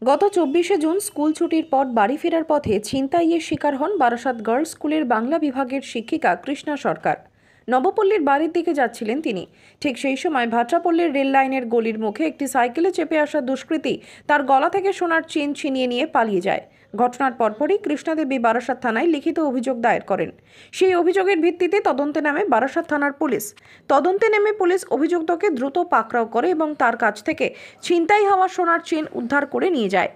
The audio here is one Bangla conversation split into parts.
গত 24শে জুন স্কুল ছুটির পর বাড়ি ফেরার পথে ছিনতাইয়ের শিকার হন বারাসাত গার্লস স্কুলের বাংলা বিভাগের শিক্ষিকা কৃষ্ণা সরকার। নবপল্লীর বাড়ির দিকে যাচ্ছিলেন তিনি। ঠিক সেই সময় ভাটরাপল্লীর রেল লাইনের গলির মুখে একটি সাইকেলে চেপে আসা দুষ্কৃতী তার গলা থেকে সোনার চেন ছিনিয়ে নিয়ে পালিয়ে যায়। ঘটনার পরপরই কৃষ্ণা দেবী বারাসাত থানায় লিখিত অভিযোগ দায়ের করেন। সেই অভিযোগের ভিত্তিতে তদন্তে নামে বারাসাত থানার পুলিশ। তদন্তে নেমে পুলিশ অভিযুক্তকে দ্রুত পাকড়াও করে এবং তার কাছ থেকে ছিনতাই হওয়া সোনার চেন উদ্ধার করে নিয়ে যায়।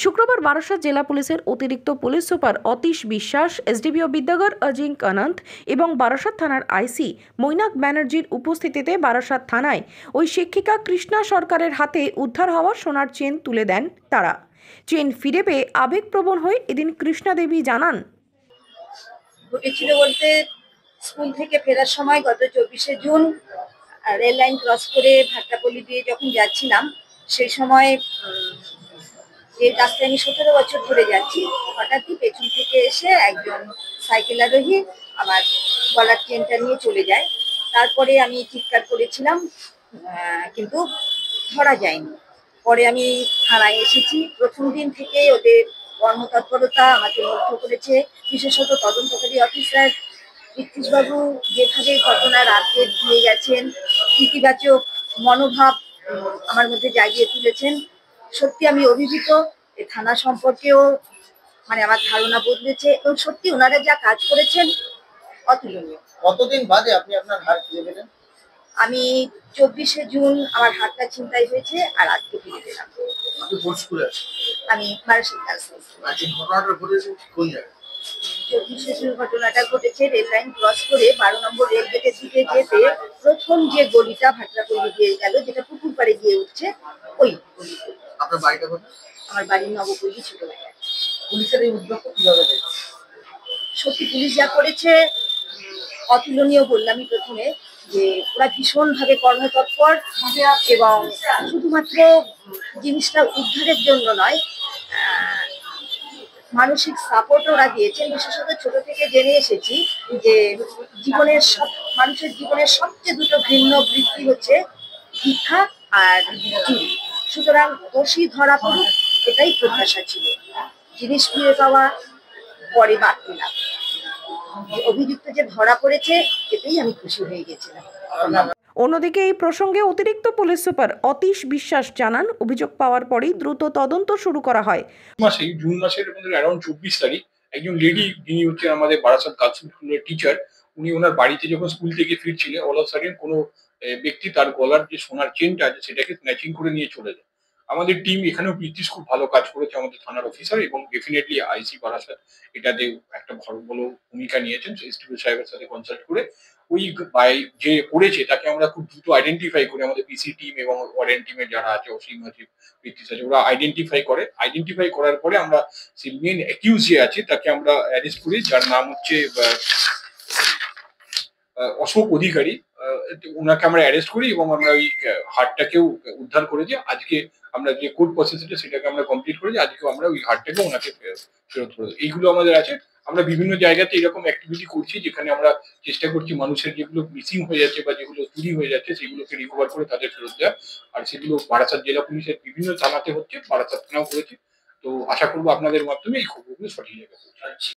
শুক্রবার বারাসাত জেলা পুলিশের অতিরিক্ত পুলিশ সুপার অতীশ বিশ্বাস, এসডিপিও বিদ্যাগর অজিঙ্ক অনন্ত এবং বারাসাত থানার আইসি মৈনাক ব্যানার্জির উপস্থিতিতে বারাসাত থানায় ওই শিক্ষিকা কৃষ্ণা সরকারের হাতে উদ্ধার হওয়া সোনার চেন তুলে দেন তারা। চেন ফিরে পেয়ে আবেগপ্রবণ হয়ে এদিন কৃষ্ণা দেবী জানান, ঘটেছিল বলতে স্কুল থেকে ফেরার সময় গত 24শে জুন রেল লাইন ক্রস করে ভাট্টাপল্লী দিয়ে যখন যাচ্ছিলাম, সেই সময় যে রাস্তায় আমি 17 বছর ধরে যাচ্ছি, হঠাৎই পেছন থেকে এসে একজন সাইকেল আরোহী আমার গলার চেনটা নিয়ে চলে যায়। তারপরে আমি চিৎকার করেছিলাম, কিন্তু ধরা যায়নি। পরে আমি থানায় এসেছি। প্রথম দিন থেকে ওদের কর্মতৎপরতা আমাকে মুগ্ধ করেছে। বিশেষত তদন্তকারী অফিসার বাবু যেভাবে ঘটনার আপডেট দিয়ে গেছেন, ইতিবাচক মনোভাব আমার মধ্যে জাগিয়ে তুলেছেন। সত্যি আমি অভিভূত। এই থানা সম্পর্কেও আমার ধারণা বদলেছে এবং সত্যি ওনারা যা কাজ করেছেন অতুলনীয়। কতদিন বাদে আপনি আপনার হাত ফিরে পেলেন? আমি 24শে জুন আমার হাতটা ছিনতাই হয়েছে আর আজকে ফিরে পেলাম। আপনি কোন স্কুলে আছেন? আমি বারাসাত গার্লস স্কুলে। আজকে ঘটনাটা ঘটেছে কোন জায়গায়? 24শে জুন ঘটনাটা ঘটেছে রেল লাইন ক্রস করে 12 নম্বর রেল গেটের দিকে যেতে প্রথম যে গলিটা ভাটরাপল্লী দিয়ে গেল, যেটা পুকুর পাড়ে গিয়ে উঠছে, ওই গলিতে। আপনার বাড়িটা কোথায়? আমার বাড়ি নবপল্লী ছোটবেলায়। পুলিশের এই উদ্যোগ কিভাবে দেখছেন? সত্যি পুলিশ যা করেছে অতুলনীয়। বললামই প্রথমে যে ওরা ভীষণভাবে কর্মতৎপর এবং শুধুমাত্র জিনিসটা উদ্ধারের জন্য নয়, মানসিক সাপোর্ট ওরা দিয়েছেন। বিশেষত ছোট থেকে জেনে এসেছি যে মানুষের জীবনের সবচেয়ে দুটো ঘৃণ্য বৃত্তি হচ্ছে ভিক্ষা আর চুরি। সুতরাং দোষী ধরা পড়ুক, এটাই প্রত্যাশা ছিল। জিনিস ফিরে পাওয়া পরে বাড়তি লাভ। অভিযুক্ত যে ধরা পড়েছে, এতেই আমি খুশি হয়ে গেছিলাম। অন্যদিকে এই প্রসঙ্গে অতিরিক্ত পুলিশ সুপার অতীশ বিশ্বাস জানান, অভিযোগ পাওয়ার পরেই দ্রুত তদন্ত শুরু করা হয়। জুন মাসের অ্যারাউন্ড 24 তারিখ একজন লেডি, যিনি হচ্ছে আমাদের বারাসাত গার্লস স্কুলের টিচার, উনি ওনার বাড়িতে যখন স্কুল থেকে ফিরছিলেন, অল অফ সাডেন কোনো ব্যক্তি তার গলার যে সোনার চেনটা আছে সেটাকে স্ন্যাচিং করে নিয়ে চলে যায়। আমাদের টিম এখানেও ব্রিটিশ খুব ভালো কাজ করেছে, আমাদের থানার অফিসার এবং ডেফিনেটলি আইসি বারাসাত এটাতে একটা বড় ভূমিকা নিয়েছেন। এসডিপিও সাহেবের সাথে কনসাল্ট করে ওই যে করেছে তাকে আমরা খুব দ্রুত আইডেন্টিফাই করি। আমাদের পিসি টিম এবং ওয়ারেন্ট টিমের যারা আছে, অসীম আছে, ব্রিটিশ আছে, ওরা আইডেন্টিফাই করার পরে আমরা সেই মেন অ্যাকিউজ যে আছে তাকে আমরা অ্যারেস্ট করি, যার নাম হচ্ছে অশোক অধিকারী। ওনাকে আমরা অ্যারেস্ট করি এবং আমরা ওই হারটাকেও উদ্ধার করেছি। আজকে আমরা যে কোর্ট প্রসেসটা সেটাকে আমরা কমপ্লিট করেছি। আজকে আমরা ওই হারটাকে ওনাকে ফেরত করে দেবো। এইগুলো আমাদের আছে। আমরা বিভিন্ন জায়গাতে এরকম অ্যাক্টিভিটি করছি, যেখানে আমরা চেষ্টা করছি মানুষের যেগুলো মিসিং হয়ে যাচ্ছে বা যেগুলো চুরি হয়ে যাচ্ছে সেগুলোকে রিকভার করে তাদের ফেরত দেওয়া। আর সেগুলো বারাসাত জেলা পুলিশের বিভিন্ন থানাতে হচ্ছে, বারাসাত থানাও করেছে। তো আশা করবো আপনাদের মাধ্যমে এই খবরগুলো সঠিক জায়গায় পৌঁছাচ্ছে।